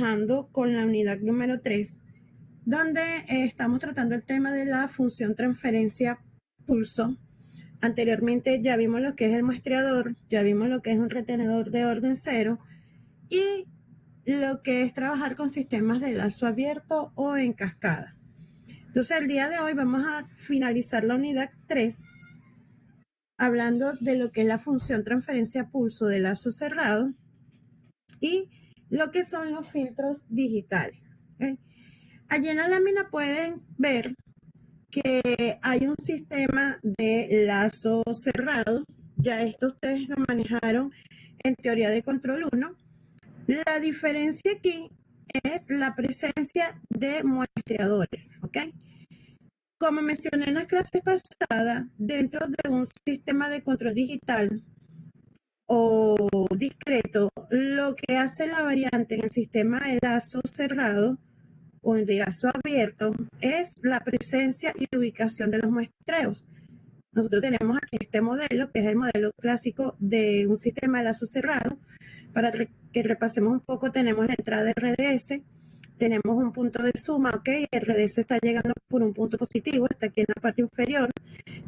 trabajando con la unidad número 3, donde estamos tratando el tema de la función transferencia pulso. Anteriormente ya vimos lo que es el muestreador, ya vimos lo que es un retenedor de orden 0 y lo que es trabajar con sistemas de lazo abierto o en cascada. Entonces el día de hoy vamos a finalizar la unidad 3 hablando de lo que es la función transferencia pulso de lazo cerrado y lo que son los filtros digitales. ¿Okay? Allí en la lámina pueden ver que hay un sistema de lazo cerrado. Ya esto ustedes lo manejaron en teoría de control 1. La diferencia aquí es la presencia de muestreadores, ¿ok? Como mencioné en las clases pasadas, dentro de un sistema de control digital o discreto, lo que hace la variante en el sistema de lazo cerrado o de lazo abierto es la presencia y ubicación de los muestreos. Nosotros tenemos aquí este modelo, que es el modelo clásico de un sistema de lazo cerrado. Para que repasemos un poco, tenemos la entrada de RDS, tenemos un punto de suma, ok, el RDS está llegando por un punto positivo, está aquí en la parte inferior.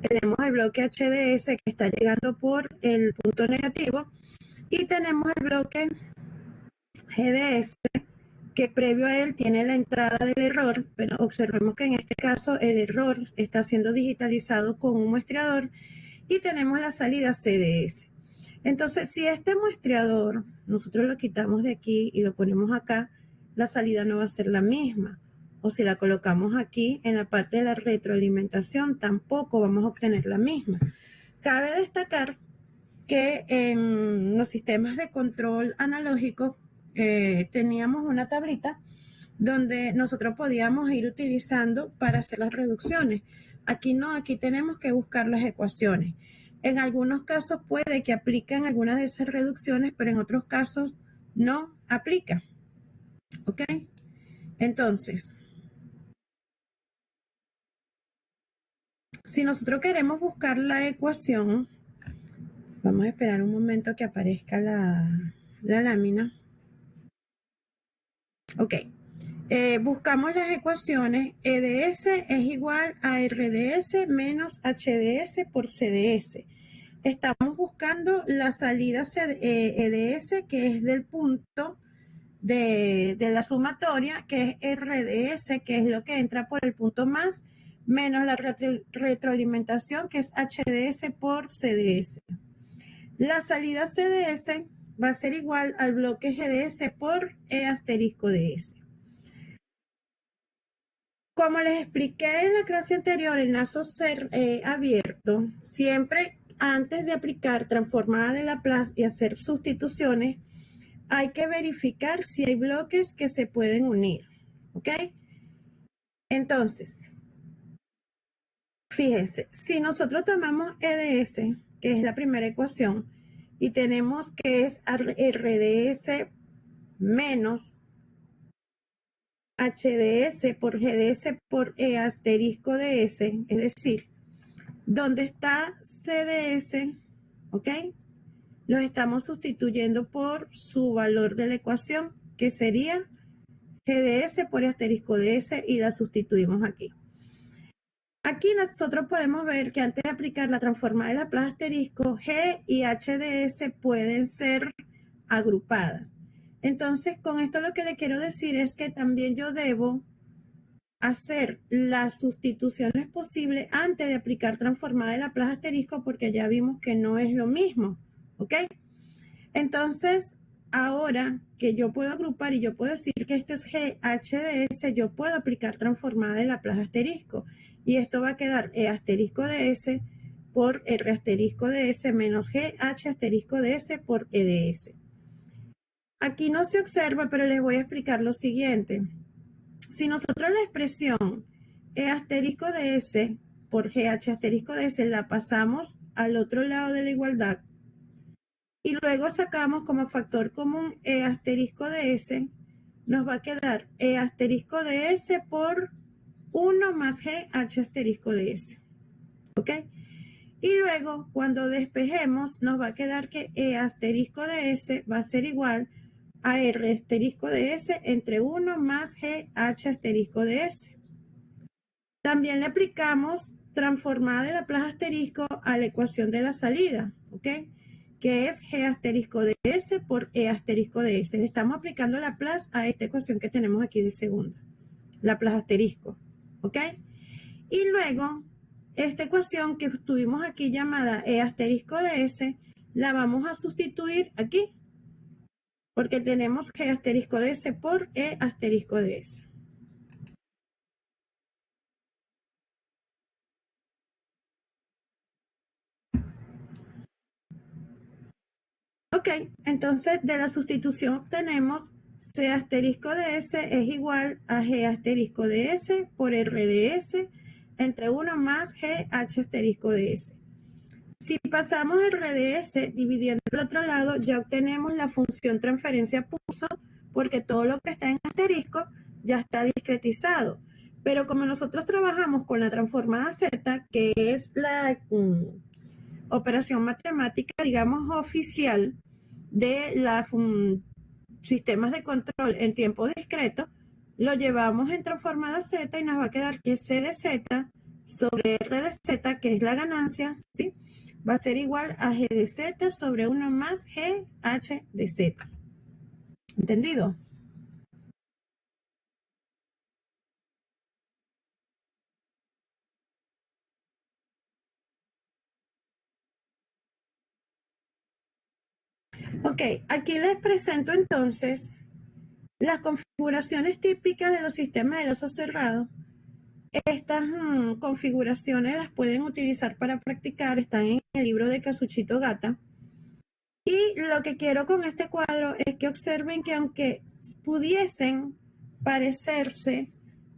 Tenemos el bloque HDS que está llegando por el punto negativo y tenemos el bloque GDS que previo a él tiene la entrada del error, pero observemos que en este caso el error está siendo digitalizado con un muestreador y tenemos la salida CDS. Entonces, si este muestreador nosotros lo quitamos de aquí y lo ponemos acá, la salida no va a ser la misma. O si la colocamos aquí en la parte de la retroalimentación, tampoco vamos a obtener la misma. Cabe destacar que en los sistemas de control analógico teníamos una tablita donde nosotros podíamos ir utilizando para hacer las reducciones. Aquí no, aquí tenemos que buscar las ecuaciones. En algunos casos puede que apliquen algunas de esas reducciones, pero en otros casos no aplica. ¿Ok? Entonces, si nosotros queremos buscar la ecuación, vamos a esperar un momento a que aparezca la lámina. Ok. Buscamos las ecuaciones. EDS es igual a RDS menos HDS por CDS. Estamos buscando la salida EDS, que es del punto de la sumatoria, que es RDS, que es lo que entra por el punto más, menos la retroalimentación, que es HDS por CDS. La salida CDS va a ser igual al bloque GDS por E asterisco DS. Como les expliqué en la clase anterior, el lazo abierto, siempre antes de aplicar transformada de Laplace y hacer sustituciones, hay que verificar si hay bloques que se pueden unir, ¿ok? Entonces, fíjense, si nosotros tomamos EDS, que es la primera ecuación, y tenemos que es RDS menos HDS por GDS por E asterisco DS, es decir, donde está CDS, ¿ok? Lo estamos sustituyendo por su valor de la ecuación, que sería GDS por asterisco DS, y la sustituimos aquí. Aquí nosotros podemos ver que antes de aplicar la transformada de Laplace asterisco, G y HDS pueden ser agrupadas. Entonces, con esto lo que le quiero decir es que también yo debo hacer las sustituciones posibles antes de aplicar transformada de Laplace asterisco, porque ya vimos que no es lo mismo, ¿ok? Entonces, ahora que yo puedo agrupar y yo puedo decir que esto es GHDS, yo puedo aplicar transformada de Laplace asterisco, y esto va a quedar E asterisco DS por R asterisco DS menos GH asterisco DS por EDS. Aquí no se observa, pero les voy a explicar lo siguiente. Si nosotros la expresión E asterisco DS por GH asterisco DS la pasamos al otro lado de la igualdad y luego sacamos como factor común E asterisco DS, nos va a quedar E asterisco DS por 1 más GH asterisco DS. ¿Ok? Y luego, cuando despejemos, nos va a quedar que E asterisco DS va a ser igual a R asterisco de S entre 1 más G H asterisco de S. También le aplicamos transformada de Laplace asterisco a la ecuación de la salida, ¿ok? Que es G asterisco de S por E asterisco de S. Le estamos aplicando Laplace a esta ecuación que tenemos aquí de segunda. Laplace asterisco, ¿ok? Y luego, esta ecuación que tuvimos aquí llamada E asterisco de S, la vamos a sustituir aquí, porque tenemos G asterisco de S por E asterisco de S. Ok, entonces de la sustitución obtenemos C asterisco de S es igual a G asterisco de S por R de S entre 1 más G H asterisco de S. Si pasamos R de S dividiendo el otro lado, ya obtenemos la función transferencia pulso, porque todo lo que está en asterisco ya está discretizado. Pero como nosotros trabajamos con la transformada Z, que es la operación matemática, digamos, oficial de los sistemas de control en tiempo discreto, lo llevamos en transformada Z y nos va a quedar que C de Z sobre R de Z, que es la ganancia, ¿sí? Va a ser igual a G de Z sobre 1 más G H de Z. ¿Entendido? Ok, aquí les presento entonces las configuraciones típicas de los sistemas de lazo cerrado. Estas configuraciones las pueden utilizar para practicar, están en el libro de Kazuchito Gata. Y lo que quiero con este cuadro es que observen que aunque pudiesen parecerse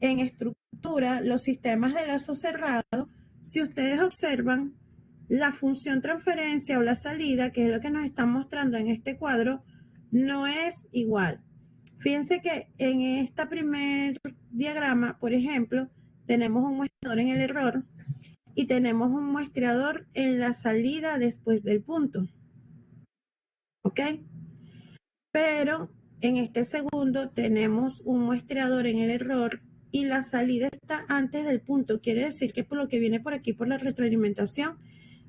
en estructura los sistemas de lazo cerrado, si ustedes observan la función transferencia o la salida, que es lo que nos están mostrando en este cuadro, no es igual. Fíjense que en este primer diagrama, por ejemplo, tenemos un muestrador en el error y tenemos un muestreador en la salida después del punto. ¿Ok? Pero en este segundo tenemos un muestreador en el error y la salida está antes del punto. Quiere decir que por lo que viene por aquí, por la retroalimentación,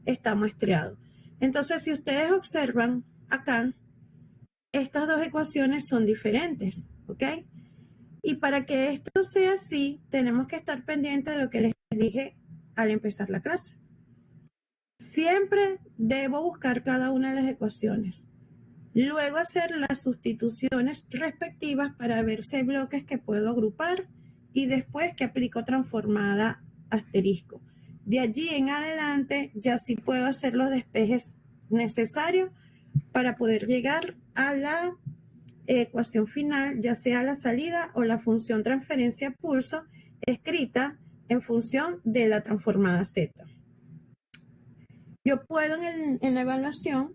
está muestreado. Entonces, si ustedes observan acá, estas dos ecuaciones son diferentes, ¿ok? Y para que esto sea así, tenemos que estar pendientes de lo que les dije al empezar la clase. Siempre debo buscar cada una de las ecuaciones. Luego hacer las sustituciones respectivas para ver si hay bloques que puedo agrupar y después que aplico transformada asterisco. De allí en adelante ya sí puedo hacer los despejes necesarios para poder llegar a la ecuación final, ya sea la salida o la función transferencia pulso escrita en función de la transformada Z. Yo puedo en la evaluación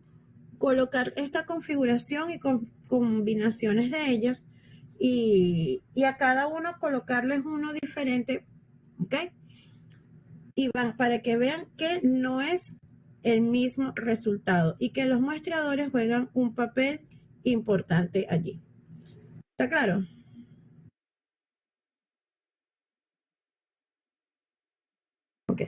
colocar esta configuración y combinaciones de ellas y a cada uno colocarles uno diferente, ¿ok? Y van para que vean que no es el mismo resultado y que los muestreadores juegan un papel importante allí. ¿Está claro? Ok.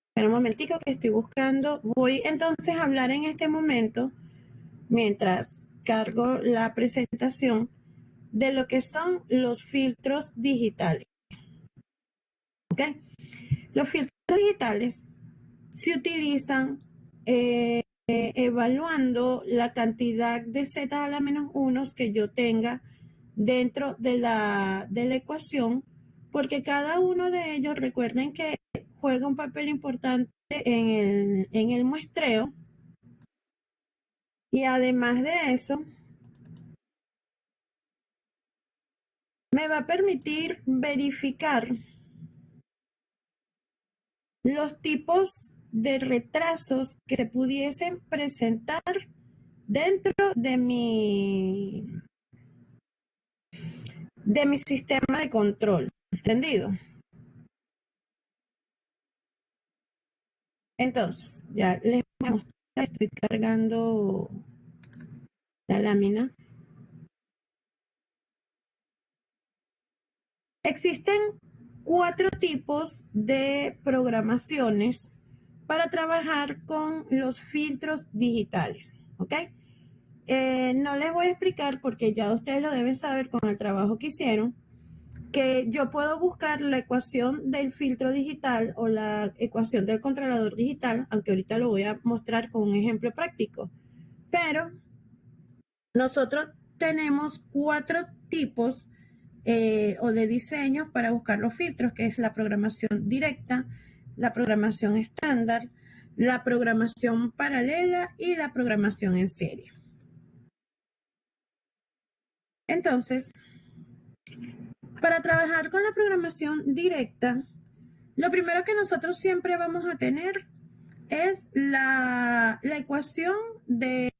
Espera un momentico que estoy buscando. Voy entonces a hablar en este momento, mientras cargo la presentación, de lo que son los filtros digitales. ¿Ok? Los filtros digitales se utilizan evaluando la cantidad de z a la menos 1 que yo tenga dentro de la ecuación, porque cada uno de ellos, recuerden que juega un papel importante en el muestreo, y además de eso, me va a permitir verificar los tipos de retrasos que se pudiesen presentar dentro de mi de mi sistema de control. ¿Entendido? Entonces, ya les voy a mostrar, estoy cargando la lámina. Existen 4 tipos de programaciones para trabajar con los filtros digitales, ¿ok? No les voy a explicar porque ya ustedes lo deben saber con el trabajo que hicieron, que yo puedo buscar la ecuación del filtro digital o la ecuación del controlador digital, aunque ahorita lo voy a mostrar con un ejemplo práctico. Pero nosotros tenemos 4 tipos o de diseños para buscar los filtros, que es la programación directa, la programación estándar, la programación paralela y la programación en serie. Entonces, para trabajar con la programación directa, lo primero que nosotros siempre vamos a tener es la ecuación de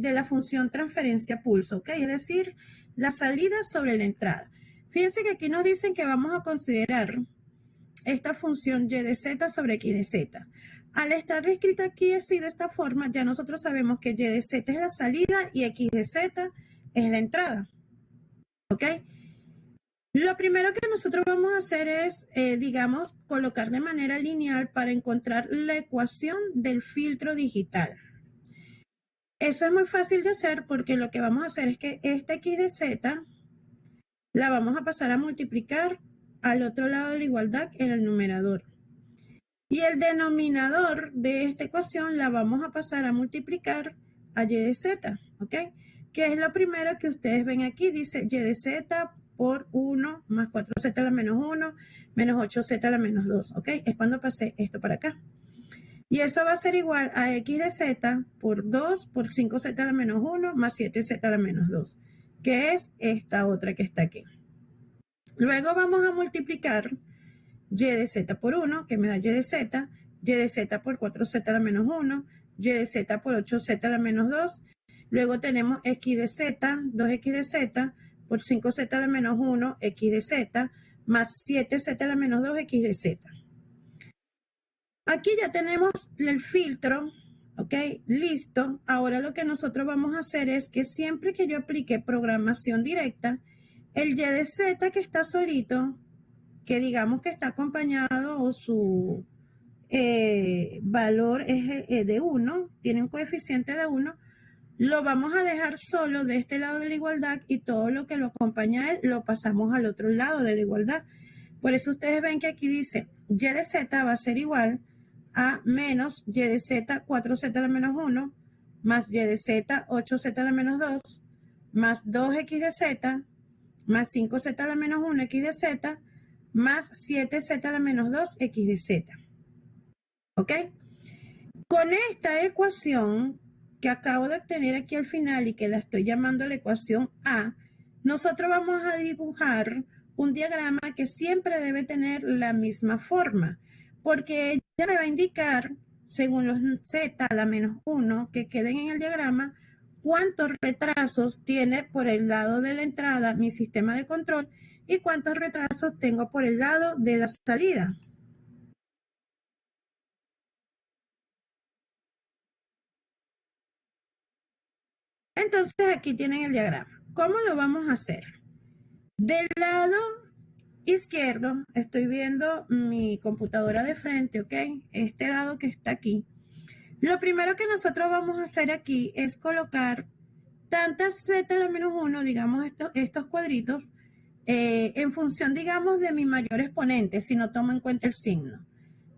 la función transferencia pulso, ¿ok? Es decir, la salida sobre la entrada. Fíjense que aquí nos dicen que vamos a considerar esta función y de z sobre x de z. Al estar escrita aquí así de esta forma, ya nosotros sabemos que y de z es la salida y x de z es la entrada, ¿ok? Lo primero que nosotros vamos a hacer es, digamos, colocar de manera lineal para encontrar la ecuación del filtro digital. Eso es muy fácil de hacer porque lo que vamos a hacer es que esta x de z la vamos a pasar a multiplicar al otro lado de la igualdad en el numerador. Y el denominador de esta ecuación la vamos a pasar a multiplicar a y de z, ¿ok? Que es lo primero que ustedes ven aquí, dice y de z por 1 más 4z a la menos 1 menos 8z a la menos 2, ¿ok? Es cuando pasé esto para acá. Y eso va a ser igual a x de z por 2 por 5z a la menos 1 más 7z a la menos 2, que es esta otra que está aquí. Luego vamos a multiplicar y de z por 1, que me da y de z por 4z a la menos 1, y de z por 8z a la menos 2. Luego tenemos x de z, 2x de z, por 5z a la menos 1, x de z, más 7z a la menos 2, x de z. Aquí ya tenemos el filtro, ¿ok? Listo. Ahora lo que nosotros vamos a hacer es que siempre que yo aplique programación directa, el y de z que está solito, que digamos que está acompañado o su valor es de 1, tiene un coeficiente de 1, lo vamos a dejar solo de este lado de la igualdad y todo lo que lo acompaña a él lo pasamos al otro lado de la igualdad. Por eso ustedes ven que aquí dice y de z va a ser igual a menos y de z 4z a la menos 1 más y de z 8z a la menos 2 más 2x de z más 5z a la menos 1 x de z más 7z a la menos 2 x de z. ¿Ok? Con esta ecuación que acabo de obtener aquí al final y que la estoy llamando la ecuación A, nosotros vamos a dibujar un diagrama que siempre debe tener la misma forma, porque ella me va a indicar, según los z a la menos 1 que queden en el diagrama, cuántos retrasos tiene por el lado de la entrada mi sistema de control y cuántos retrasos tengo por el lado de la salida. Entonces aquí tienen el diagrama. ¿Cómo lo vamos a hacer? Del lado izquierdo estoy viendo mi computadora de frente, ¿ok? Este lado que está aquí. Lo primero que nosotros vamos a hacer aquí es colocar tantas z a la menos 1, digamos estos cuadritos, en función, digamos, de mi mayor exponente, si no tomo en cuenta el signo.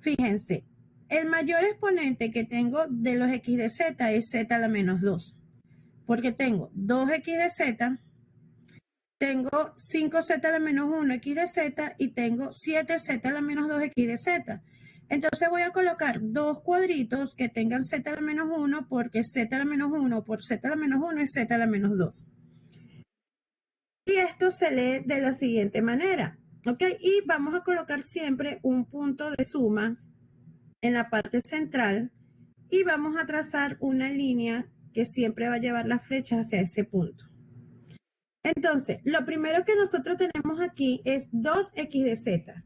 Fíjense, el mayor exponente que tengo de los x de z es z a la menos 2, porque tengo 2x de z, tengo 5z a la menos 1 x de z y tengo 7z a la menos 2 x de z. Entonces voy a colocar dos cuadritos que tengan z a la menos 1 porque z a la menos 1 por z a la menos 1 es z a la menos 2. Y esto se lee de la siguiente manera, ¿ok? Y vamos a colocar siempre un punto de suma en la parte central y vamos a trazar una línea que siempre va a llevar las flechas hacia ese punto. Entonces, lo primero que nosotros tenemos aquí es 2x de z.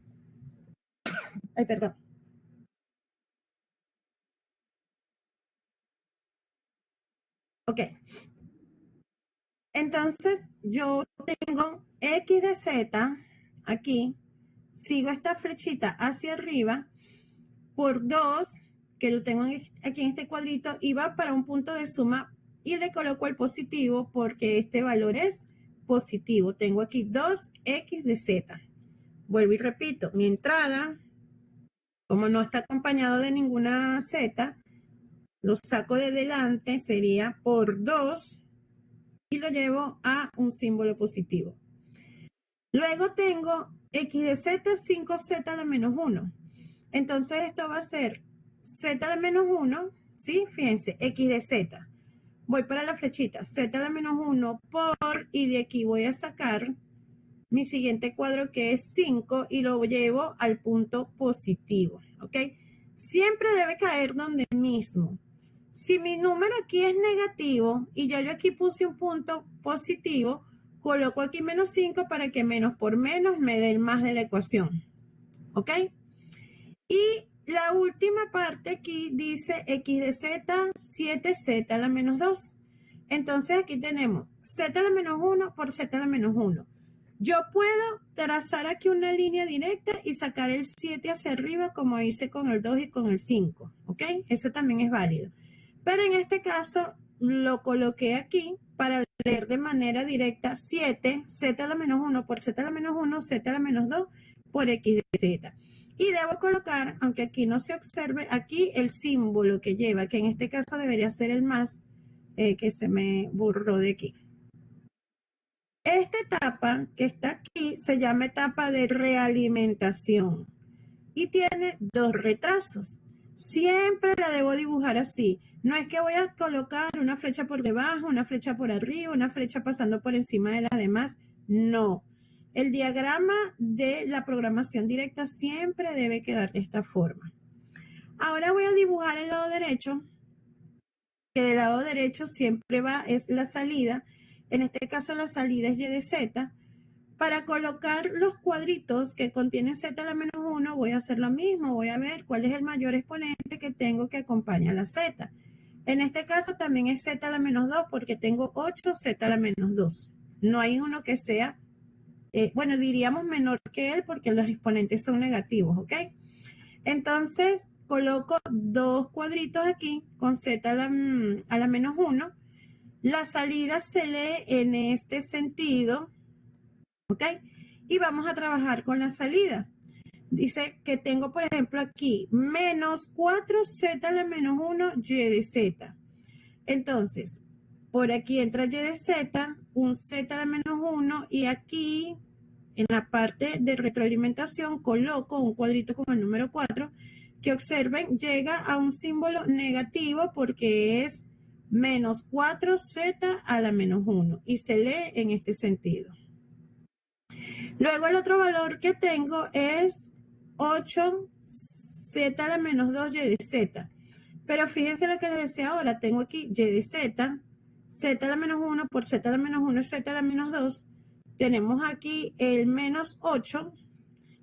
Ay, perdón. Ok. Entonces, yo tengo x de z aquí. Sigo esta flechita hacia arriba por 2, que lo tengo aquí en este cuadrito, y va para un punto de suma y le coloco el positivo porque este valor es positivo. Tengo aquí 2x de z. Vuelvo y repito, mi entrada, como no está acompañado de ninguna z, lo saco de delante, sería por 2 y lo llevo a un símbolo positivo. Luego tengo x de z, 5z a la menos 1. Entonces esto va a ser z a la menos 1, ¿sí? Fíjense, x de z. Voy para la flechita, z a la menos 1 por, y de aquí voy a sacar mi siguiente cuadro que es 5 y lo llevo al punto positivo, ¿ok? Siempre debe caer donde mismo. Si mi número aquí es negativo y ya yo aquí puse un punto positivo, coloco aquí menos 5 para que menos por menos me dé el más de la ecuación, ¿ok? Y la última parte aquí dice x de z, 7z a la menos 2. Entonces aquí tenemos z a la menos 1 por z a la menos 1. Yo puedo trazar aquí una línea directa y sacar el 7 hacia arriba como hice con el 2 y con el 5, ¿ok? Eso también es válido. Pero en este caso lo coloqué aquí para leer de manera directa 7, z a la menos 1 por z a la menos 1, z a la menos 2 por x de z. Y debo colocar, aunque aquí no se observe, aquí el símbolo que lleva, que en este caso debería ser el más, que se me borró de aquí. Esta etapa que está aquí se llama etapa de realimentación y tiene 2 retrasos. Siempre la debo dibujar así. No es que voy a colocar una flecha por debajo, una flecha por arriba, una flecha pasando por encima de las demás. No. El diagrama de la programación directa siempre debe quedar de esta forma. Ahora voy a dibujar el lado derecho, que del lado derecho siempre es la salida. En este caso la salida es y de z. Para colocar los cuadritos que contienen z a la menos 1, voy a hacer lo mismo. Voy a ver cuál es el mayor exponente que tengo que acompaña a la z. En este caso también es z a la menos 2 porque tengo 8z a la menos 2. No hay uno que sea, bueno, diríamos menor que él porque los exponentes son negativos, ¿ok? Entonces coloco 2 cuadritos aquí con z a la menos 1. La salida se lee en este sentido, ¿ok? Y vamos a trabajar con la salida. Dice que tengo, por ejemplo, aquí menos 4z a la menos 1 y de z. Entonces, por aquí entra y de z, un z a la menos 1 y aquí en la parte de retroalimentación coloco un cuadrito con el número 4 que observen llega a un símbolo negativo porque es menos 4z a la menos 1 y se lee en este sentido. Luego el otro valor que tengo es 8z a la menos 2 y de z. Pero fíjense lo que les decía ahora, tengo aquí y de z, z a la menos 1 por z a la menos 1 es z a la menos 2. Tenemos aquí el menos 8.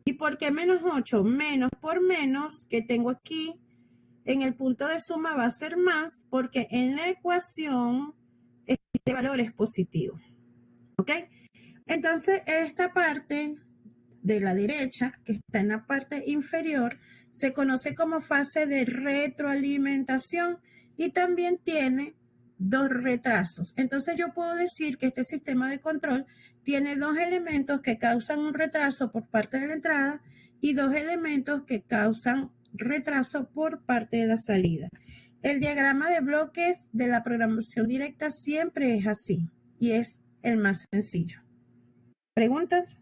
¿Y por qué menos 8? Menos por menos que tengo aquí en el punto de suma va a ser más porque en la ecuación este valor es positivo. ¿Ok? Entonces, esta parte de la derecha, que está en la parte inferior, se conoce como fase de retroalimentación y también tiene 2 retrasos. Entonces, yo puedo decir que este sistema de control tiene 2 elementos que causan un retraso por parte de la entrada y 2 elementos que causan retraso por parte de la salida. El diagrama de bloques de la programación directa siempre es así y es el más sencillo. ¿Preguntas?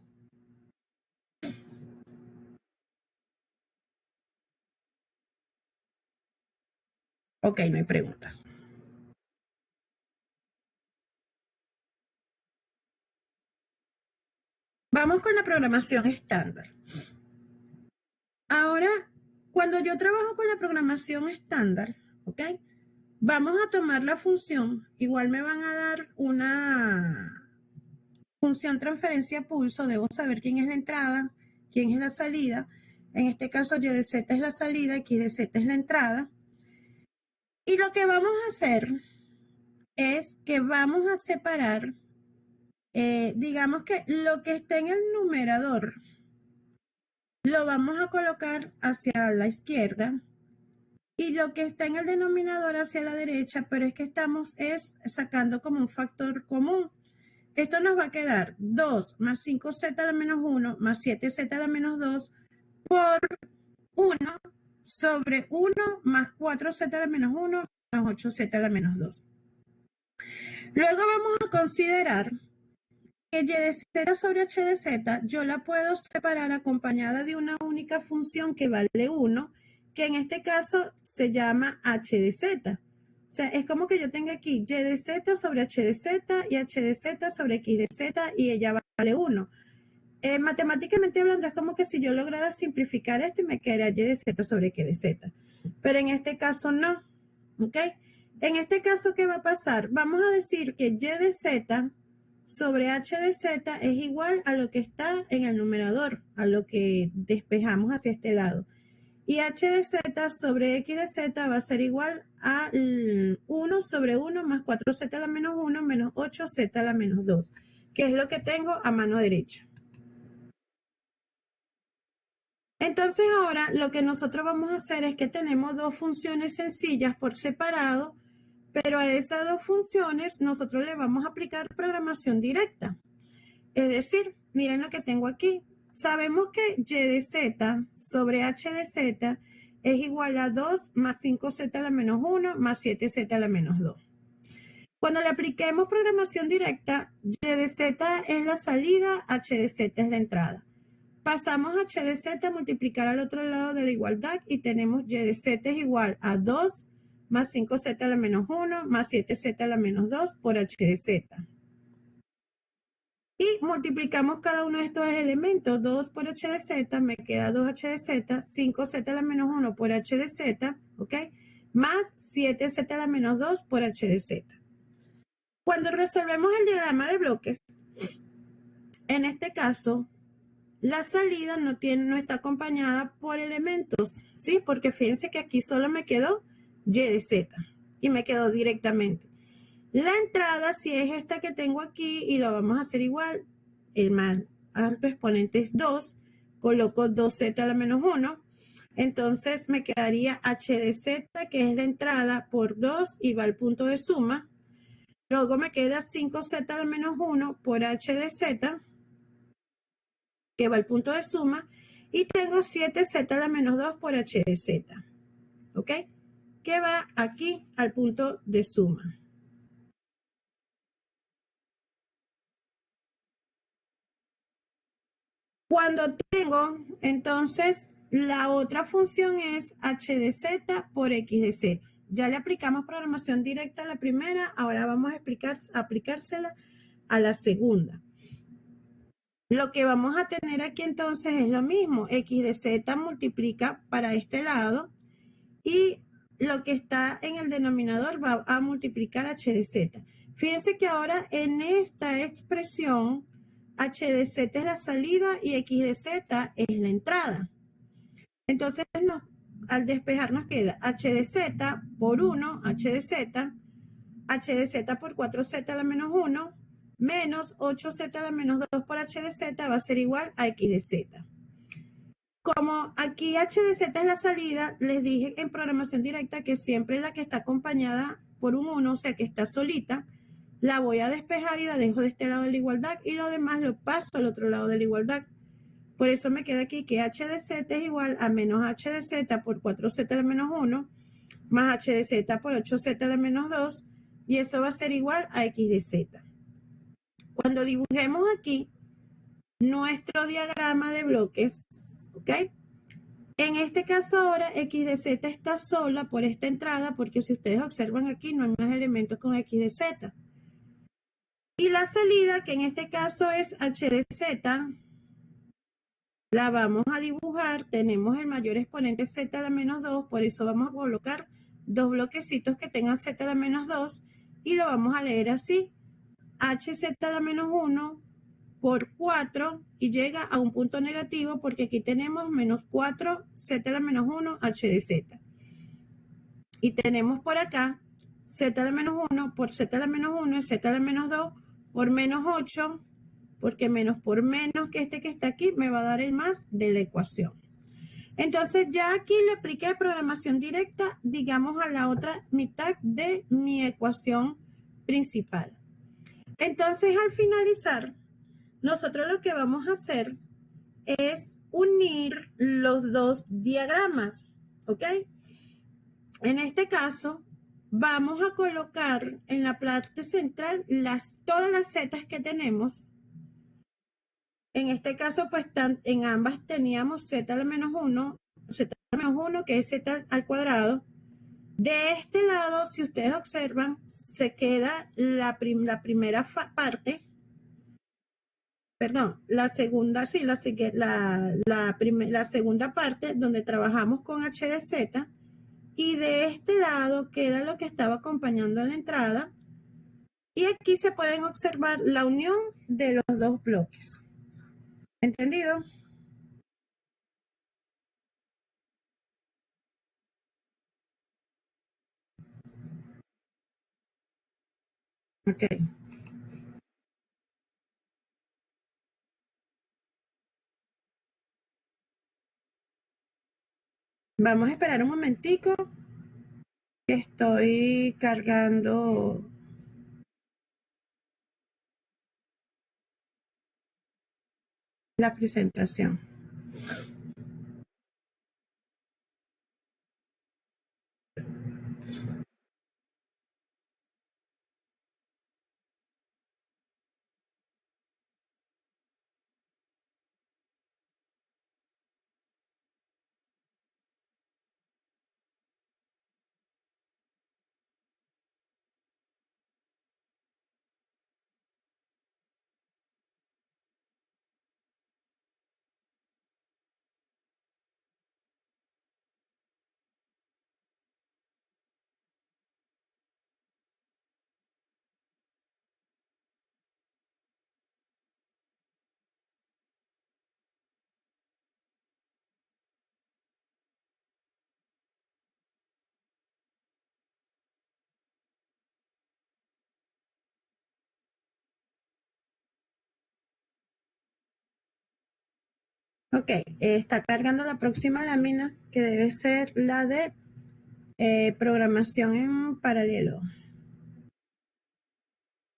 Ok, no hay preguntas. Vamos con la programación estándar. Ahora, cuando yo trabajo con la programación estándar, ¿ok? Vamos a tomar la función. Igual me van a dar función transferencia pulso, debo saber quién es la entrada, quién es la salida. En este caso, y de z es la salida, x de z es la entrada. Y lo que vamos a hacer es que vamos a separar, digamos que lo que está en el numerador, lo vamos a colocar hacia la izquierda y lo que está en el denominador hacia la derecha, pero es que estamos sacando como un factor común. Esto nos va a quedar 2 más 5z a la menos 1 más 7z a la menos 2 por 1 sobre 1 más 4z a la menos 1 más 8z a la menos 2. Luego vamos a considerar que y de z sobre h de z yo la puedo separar acompañada de una única función que vale 1, que en este caso se llama h de z. O sea, es como que yo tenga aquí y de z sobre h de z y h de z sobre x de z y ella vale 1. Matemáticamente hablando, es como que si yo lograra simplificar esto y me quedaría y de z sobre x de z. Pero en este caso no. ¿Ok? En este caso, ¿qué va a pasar? Vamos a decir que y de z sobre h de z es igual a lo que está en el numerador, a lo que despejamos hacia este lado. Y h de z sobre x de z va a ser igual a 1 sobre 1 más 4z a la menos 1 menos 8z a la menos 2, que es lo que tengo a mano derecha. Entonces ahora lo que nosotros vamos a hacer es que tenemos dos funciones sencillas por separado, pero a esas dos funciones nosotros le vamos a aplicar programación directa. Es decir, miren lo que tengo aquí. Sabemos que y de z sobre h de z es igual a 2 más 5z a la menos 1 más 7z a la menos 2. Cuando le apliquemos programación directa, y de z es la salida, h de z es la entrada. Pasamos h de z a multiplicar al otro lado de la igualdad y tenemos y de z es igual a 2 más 5z a la menos 1 más 7z a la menos 2 por h de z. Y multiplicamos cada uno de estos elementos. 2 por h de z me queda 2h de z, 5z a la menos 1 por h de z, ¿ok? Más 7z a la menos 2 por h de z. Cuando resolvemos el diagrama de bloques, en este caso, la salida no está acompañada por elementos, ¿sí? Porque fíjense que aquí solo me quedó y de z y me quedó directamente. La entrada, si es esta que tengo aquí, y lo vamos a hacer igual, el más alto exponente es 2, coloco 2z a la menos 1, entonces me quedaría h de z, que es la entrada, por 2 y va al punto de suma. Luego me queda 5z a la menos 1 por h de z, que va al punto de suma, y tengo 7z a la menos 2 por h de z, ¿ok? Que va aquí al punto de suma. Cuando tengo, entonces, la otra función es h de z por x de z. Ya le aplicamos programación directa a la primera, ahora vamos a aplicársela a la segunda. Lo que vamos a tener aquí entonces es lo mismo, x de z multiplica para este lado y lo que está en el denominador va a multiplicar h de z. Fíjense que ahora en esta expresión h de z es la salida y x de z es la entrada. Entonces al despejar nos queda h de z por 1, h de z por 4z a la menos 1, menos 8z a la menos 2 por h de z va a ser igual a x de z. Como aquí h de z es la salida, les dije en programación directa que siempre la que está acompañada por un 1, o sea que está solita, la voy a despejar y la dejo de este lado de la igualdad y lo demás lo paso al otro lado de la igualdad. Por eso me queda aquí que h de z es igual a menos h de z por 4z a la menos 1 más h de z por 8z a la menos 2 y eso va a ser igual a x de z. Cuando dibujemos aquí nuestro diagrama de bloques, ¿ok? En este caso ahora x de z está sola por esta entrada porque si ustedes observan aquí no hay más elementos con x de z. Y la salida, que en este caso es h de z, la vamos a dibujar. Tenemos el mayor exponente z a la menos 2, por eso vamos a colocar dos bloquecitos que tengan z a la menos 2 y lo vamos a leer así. hz a la menos 1 por 4 y llega a un punto negativo porque aquí tenemos menos 4 z a la menos 1 h de z. Y tenemos por acá z a la menos 1 por z a la menos 1 es z a la menos 2 por menos 8, porque menos por menos que este que está aquí me va a dar el más de la ecuación. Entonces ya aquí le apliqué programación directa, digamos, a la otra mitad de mi ecuación principal. Entonces al finalizar, nosotros lo que vamos a hacer es unir los dos diagramas, ¿ok? En este caso, vamos a colocar en la parte central todas las zetas que tenemos. En este caso, pues en ambas teníamos z a la menos 1, z a la menos 1, que es z al cuadrado. De este lado, si ustedes observan, se queda la primera parte, perdón, la segunda, sí, la segunda parte donde trabajamos con h de z, y de este lado queda lo que estaba acompañando a la entrada, y aquí se pueden observar la unión de los dos bloques. ¿Entendido? Ok. Vamos a esperar un momentico, que estoy cargando la presentación. Ok, está cargando la próxima lámina, que debe ser la de programación en paralelo.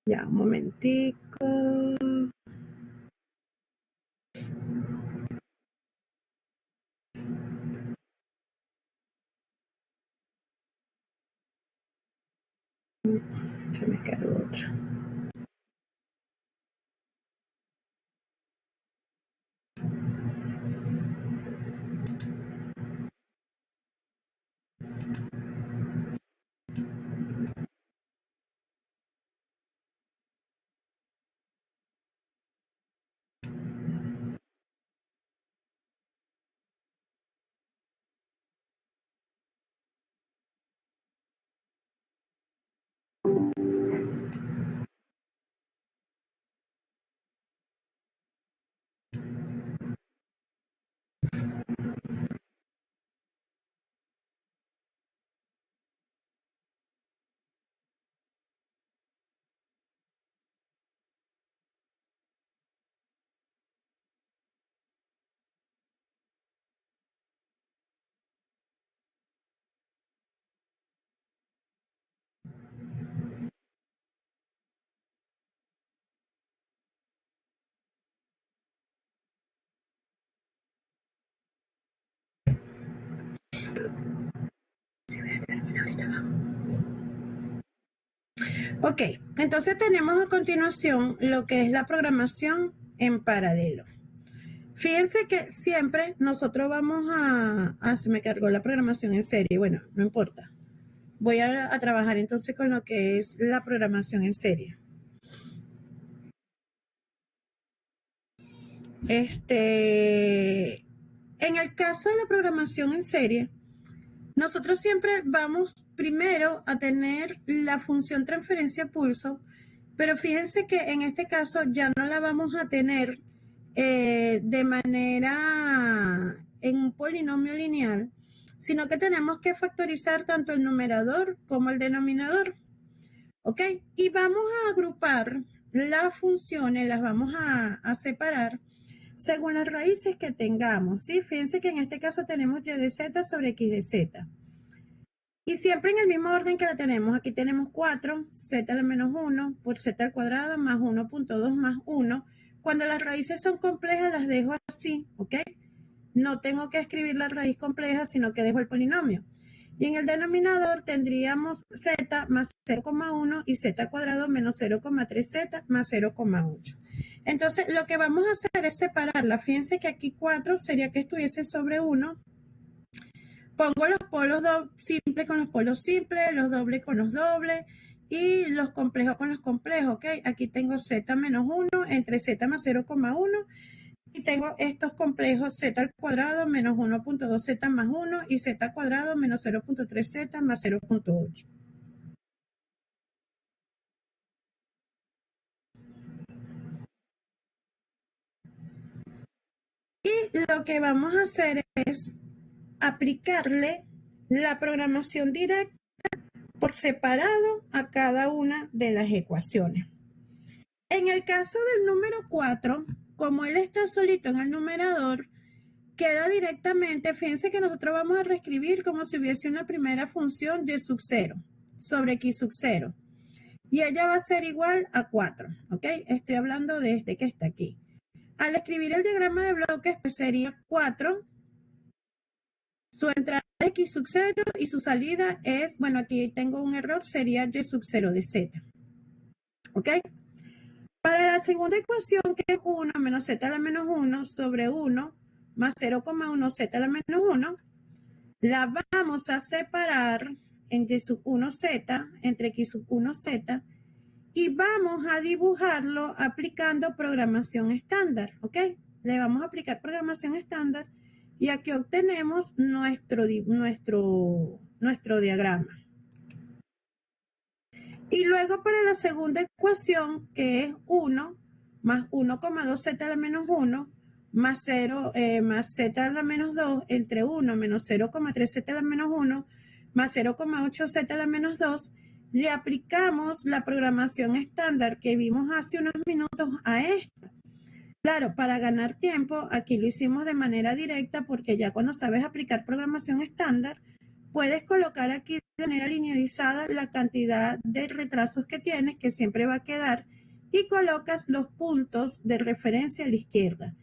Ya, un momentico. Se me cargó otra. Ok, entonces tenemos a continuación lo que es la programación en paralelo. Fíjense que siempre nosotros vamos se me cargó la programación en serie. Bueno, no importa. Voy a trabajar entonces con lo que es la programación en serie. En el caso de la programación en serie, nosotros siempre vamos primero a tener la función transferencia pulso, Pero fíjense que en este caso ya no la vamos a tener de manera en un polinomio lineal, sino que tenemos que factorizar tanto el numerador como el denominador. ¿Ok? Y vamos a agrupar las funciones, las vamos a separar según las raíces que tengamos, ¿sí? Fíjense que en este caso tenemos y de z sobre x de z. Y siempre en el mismo orden que la tenemos. Aquí tenemos 4, z a la menos 1 por z al cuadrado más 1.2 más 1. Cuando las raíces son complejas las dejo así, ¿ok? No tengo que escribir la raíz compleja, sino que dejo el polinomio. Y en el denominador tendríamos z más 0,1 y z cuadrado menos 0,3z más 0,8. Entonces, lo que vamos a hacer es separarla. Fíjense que aquí 4 sería que estuviese sobre 1. Pongo los polos simples con los polos simples, los dobles con los dobles y los complejos con los complejos, ¿ok? Aquí tengo z menos 1 entre z más 0,1 y tengo estos complejos z al cuadrado menos 1.2z más 1 y z cuadrado menos 0.3z más 0.8. Y lo que vamos a hacer es aplicarle la programación directa por separado a cada una de las ecuaciones. En el caso del número 4, como él está solito en el numerador, queda directamente, fíjense que nosotros vamos a reescribir como si hubiese una primera función y sub 0 sobre x sub 0. Y ella va a ser igual a 4, ¿ok? Estoy hablando de este que está aquí. Al escribir el diagrama de bloques, pues sería 4, su entrada es x sub 0 y su salida es, bueno, aquí tengo un error, sería y sub 0 de z, ¿ok? Para la segunda ecuación, que es 1 menos z a la menos 1 sobre 1 más 0,1 z a la menos 1, la vamos a separar en y sub 1z entre x sub 1z y vamos a dibujarlo aplicando programación estándar, ¿ok? Le vamos a aplicar programación estándar y aquí obtenemos nuestro diagrama. Y luego para la segunda ecuación, que es 1 más 1,2z a la menos 1 más 0 más z a la menos 2 entre 1 menos 0,3z a la menos 1 más 0,8z a la menos 2, le aplicamos la programación estándar que vimos hace unos minutos a esta. Claro, para ganar tiempo, aquí lo hicimos de manera directa porque ya cuando sabes aplicar programación estándar, puedes colocar aquí de manera linealizada la cantidad de retrasos que tienes, que siempre va a quedar, y colocas los puntos de referencia a la izquierda.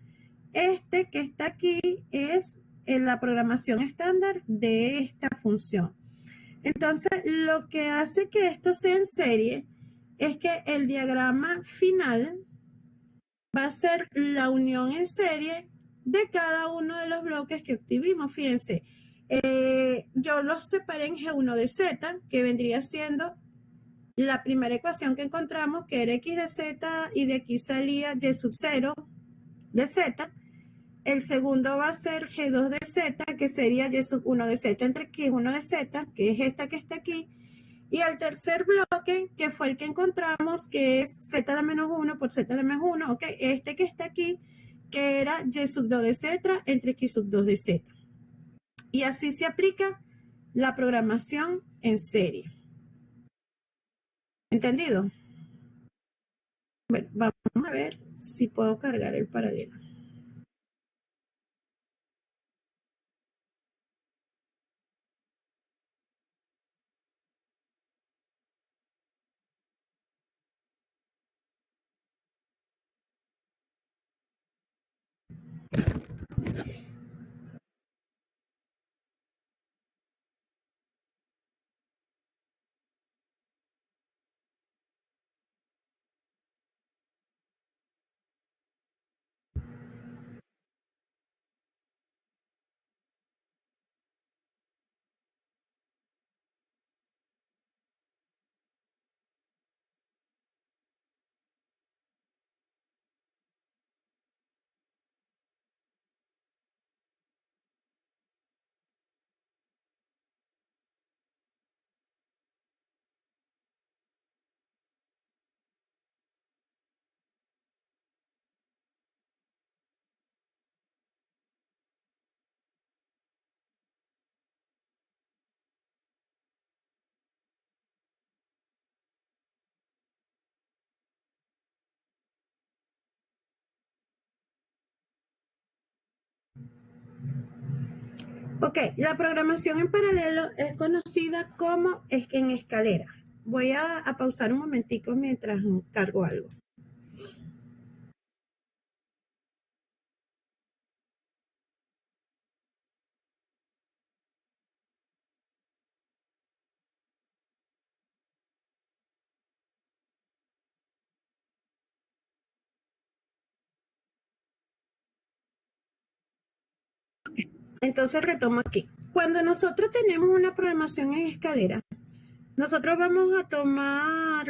Este que está aquí es la programación estándar de esta función. Entonces, lo que hace que esto sea en serie es que el diagrama final va a ser la unión en serie de cada uno de los bloques que obtuvimos. Fíjense, yo los separé en G1 de Z, que vendría siendo la primera ecuación que encontramos, que era x de z, y de aquí salía y sub 0 de z. El segundo va a ser G2 de z, que sería y sub 1 de z entre x1 de z, que es esta que está aquí. Y el tercer bloque, que fue el que encontramos, que es z a la menos 1 por z a la menos 1, ok, este que está aquí, que era y sub 2 de z entre x sub 2 de z. Y así se aplica la programación en serie. ¿Entendido? Bueno, vamos a ver si puedo cargar el paralelo. Ok, la programación en paralelo es conocida como en escalera. Voy a pausar un momentico mientras cargo algo. Entonces retomo aquí. Cuando nosotros tenemos una programación en escalera, nosotros vamos a tomar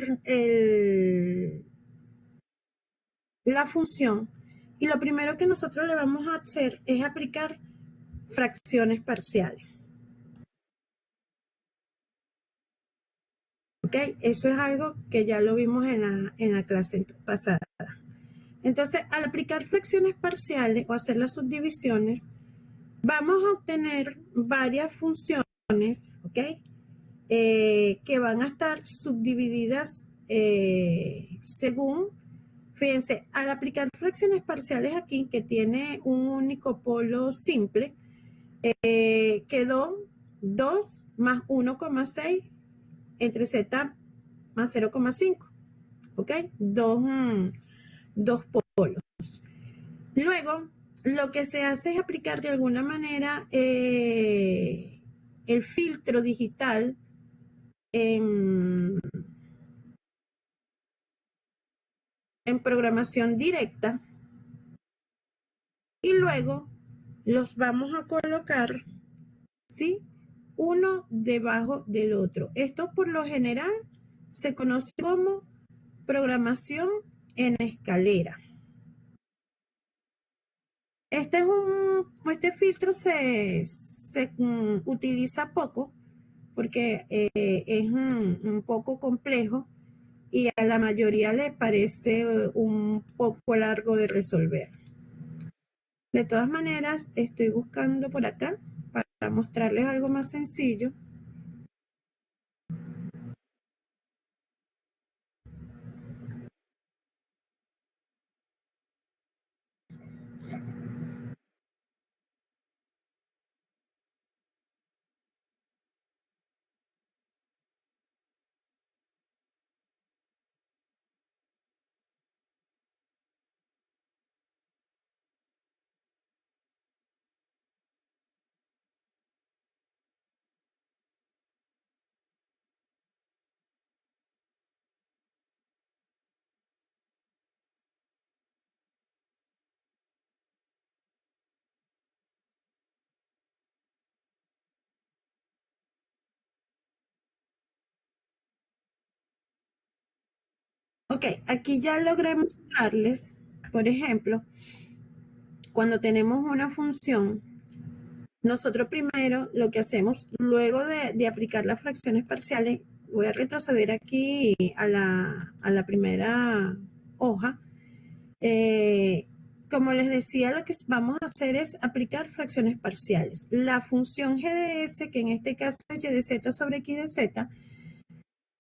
la función y lo primero que nosotros le vamos a hacer es aplicar fracciones parciales. ¿Ok? Eso es algo que ya lo vimos en la clase pasada. Entonces, al aplicar fracciones parciales o hacer las subdivisiones, vamos a obtener varias funciones, ¿ok? Que van a estar subdivididas según, fíjense, al aplicar fracciones parciales aquí, que tiene un único polo simple, quedó 2 más 1,6 entre z más 0,5, ¿ok? Dos polos. Luego, lo que se hace es aplicar de alguna manera el filtro digital en, en programación directa y luego los vamos a colocar, ¿sí? Uno debajo del otro. Esto por lo general se conoce como programación en escalera. Este filtro se utiliza poco porque es un poco complejo y a la mayoría le parece un poco largo de resolver. De todas maneras, estoy buscando por acá para mostrarles algo más sencillo. Ok, aquí ya logré mostrarles, por ejemplo, cuando tenemos una función, nosotros primero lo que hacemos, luego de aplicar las fracciones parciales, voy a retroceder aquí a la primera hoja. Como les decía, lo que vamos a hacer es aplicar fracciones parciales. La función g de s, que en este caso es y de z sobre x de z,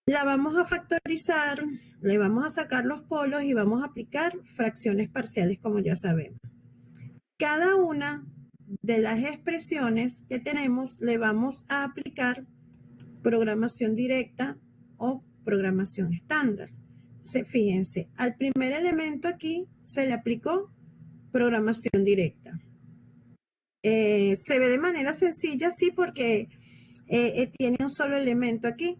la vamos a factorizar, le vamos a sacar los polos y vamos a aplicar fracciones parciales, como ya sabemos. Cada una de las expresiones que tenemos le vamos a aplicar programación directa o programación estándar. Entonces, fíjense, al primer elemento aquí se le aplicó programación directa. Se ve de manera sencilla, sí, porque tiene un solo elemento aquí.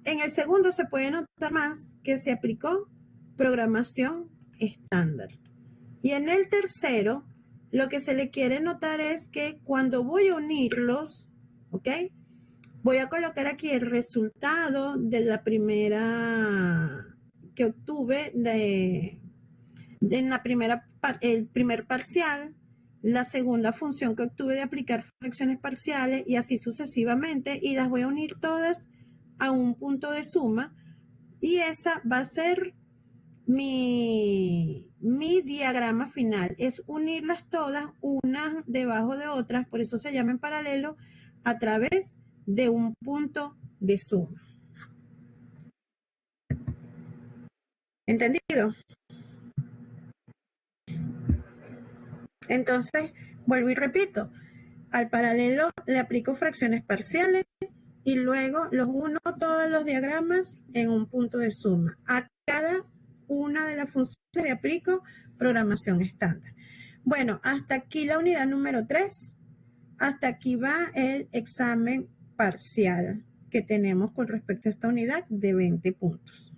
En el segundo se puede notar más que se aplicó programación estándar. Y en el tercero, lo que se le quiere notar es que cuando voy a unirlos, ¿ok? Voy a colocar aquí el resultado de la primera que obtuve en la primera, el primer parcial, la segunda función que obtuve de aplicar fracciones parciales y así sucesivamente, y las voy a unir todas a un punto de suma y esa va a ser mi diagrama final. Es unirlas todas unas debajo de otras, por eso se llama en paralelo, a través de un punto de suma. ¿Entendido? Entonces, vuelvo y repito. Al paralelo le aplico fracciones parciales y luego los uno todos los diagramas en un punto de suma. A cada una de las funciones le aplico programación estándar. Bueno, hasta aquí la unidad número 3. Hasta aquí va el examen parcial que tenemos con respecto a esta unidad de 20 puntos.